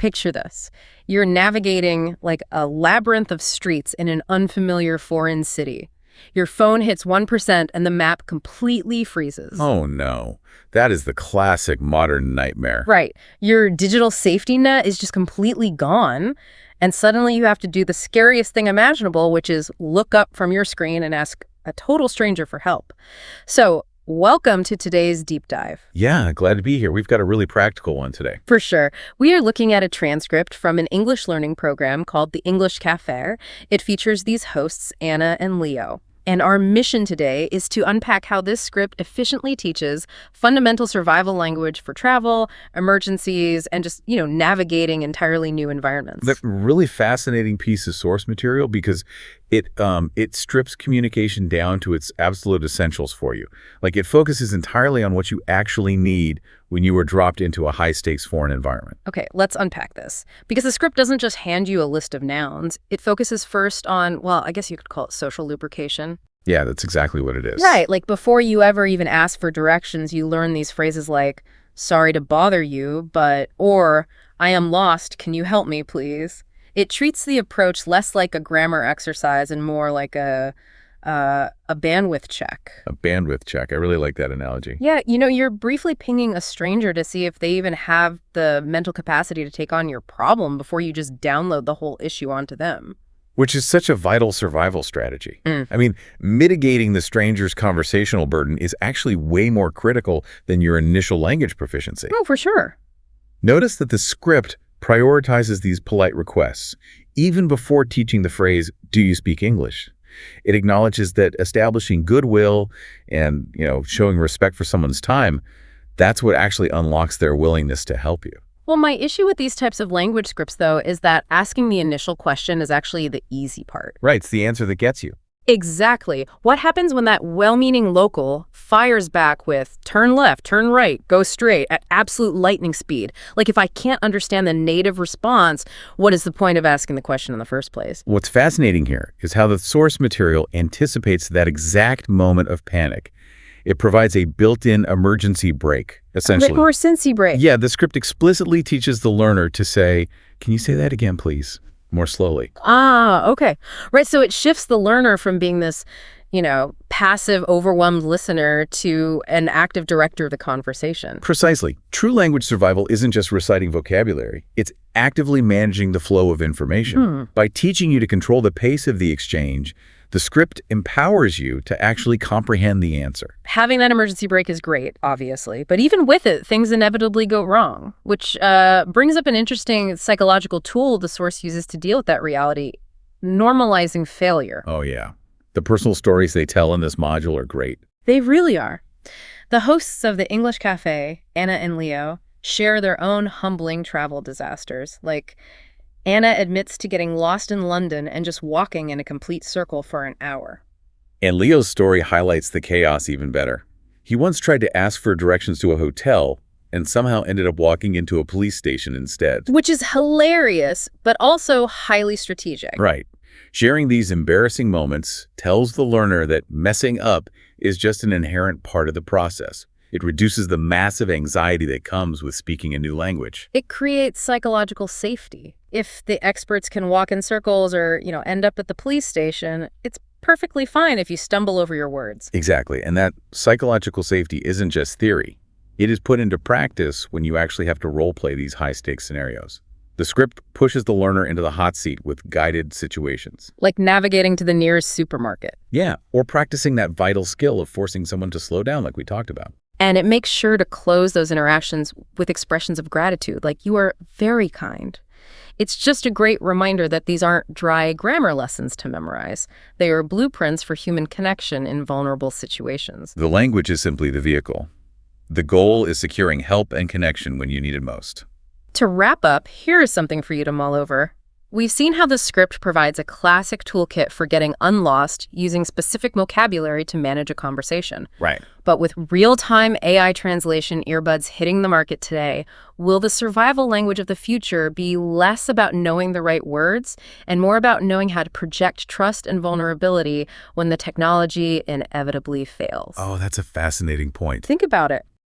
Picture this. You're navigating like a labyrinth of streets in an unfamiliar foreign city. Your phone hits 1% and the map completely freezes. Oh no, that is the classic modern nightmare. Right. Your digital safety net is just completely gone, and suddenly you have to do the scariest thing imaginable, which is look up from your screen and ask a total stranger for help. So, welcome to today's deep dive. Yeah, glad to be here. We've got a really practical one today. For sure. We are looking at a transcript from an English learning program called the English Café. It features these hosts, Anna and Leo. And our mission today is to unpack how this script efficiently teaches fundamental survival language for travel, emergencies, and just, navigating entirely new environments. That really fascinating piece of source material because it strips communication down to its absolute essentials for you. Like it focuses entirely on what you actually need when you were dropped into a high-stakes foreign environment. Okay, let's unpack this. Because the script doesn't just hand you a list of nouns. It focuses first on, well, I guess you could call it social lubrication. Yeah, that's exactly what it is. Right, like before you ever even ask for directions, you learn these phrases like, sorry to bother you, or I am lost, can you help me, please? It treats the approach less like a grammar exercise and more like a bandwidth check. A bandwidth check. I really like that analogy. Yeah, you're briefly pinging a stranger to see if they even have the mental capacity to take on your problem before you just download the whole issue onto them. Which is such a vital survival strategy. I mean, mitigating the stranger's conversational burden is actually way more critical than your initial language proficiency. Oh, for sure. Notice that the script prioritizes these polite requests, even before teaching the phrase, do you speak English? It acknowledges that establishing goodwill and, showing respect for someone's time, that's what actually unlocks their willingness to help you. Well, my issue with these types of language scripts, though, is that asking the initial question is actually the easy part. Right, it's the answer that gets you. Exactly. What happens when that well-meaning local fires back with turn left, turn right, go straight at absolute lightning speed? Like if I can't understand the native response, what is the point of asking the question in the first place? What's fascinating here is how the source material anticipates that exact moment of panic. It provides a built-in emergency brake, essentially. Like emergency brake. Yeah, the script explicitly teaches the learner to say, can you say that again, please? More slowly. Ah, okay. Right, so it shifts the learner from being this, passive, overwhelmed listener to an active director of the conversation. Precisely. True language survival isn't just reciting vocabulary. It's actively managing the flow of information. By teaching you to control the pace of the exchange, the script empowers you to actually comprehend the answer. Having that emergency brake is great, obviously, but even with it, things inevitably go wrong, which brings up an interesting psychological tool the source uses to deal with that reality, normalizing failure. Oh, yeah. The personal stories they tell in this module are great. They really are. The hosts of the English Café, Anna and Leo, share their own humbling travel disasters, like Anna admits to getting lost in London and just walking in a complete circle for an hour. And Leo's story highlights the chaos even better. He once tried to ask for directions to a hotel and somehow ended up walking into a police station instead. Which is hilarious, but also highly strategic. Right. Sharing these embarrassing moments tells the learner that messing up is just an inherent part of the process. It reduces the massive anxiety that comes with speaking a new language. It creates psychological safety. If the experts can walk in circles or, end up at the police station, it's perfectly fine if you stumble over your words. Exactly. And that psychological safety isn't just theory. It is put into practice when you actually have to role-play these high-stakes scenarios. The script pushes the learner into the hot seat with guided situations. Like navigating to the nearest supermarket. Yeah, or practicing that vital skill of forcing someone to slow down like we talked about. And it makes sure to close those interactions with expressions of gratitude, like you are very kind. It's just a great reminder that these aren't dry grammar lessons to memorize. They are blueprints for human connection in vulnerable situations. The language is simply the vehicle. The goal is securing help and connection when you need it most. To wrap up, here is something for you to mull over. We've seen how the script provides a classic toolkit for getting unlost using specific vocabulary to manage a conversation. Right. But with real-time AI translation earbuds hitting the market today, will the survival language of the future be less about knowing the right words and more about knowing how to project trust and vulnerability when the technology inevitably fails? Oh, that's a fascinating point. Think about it.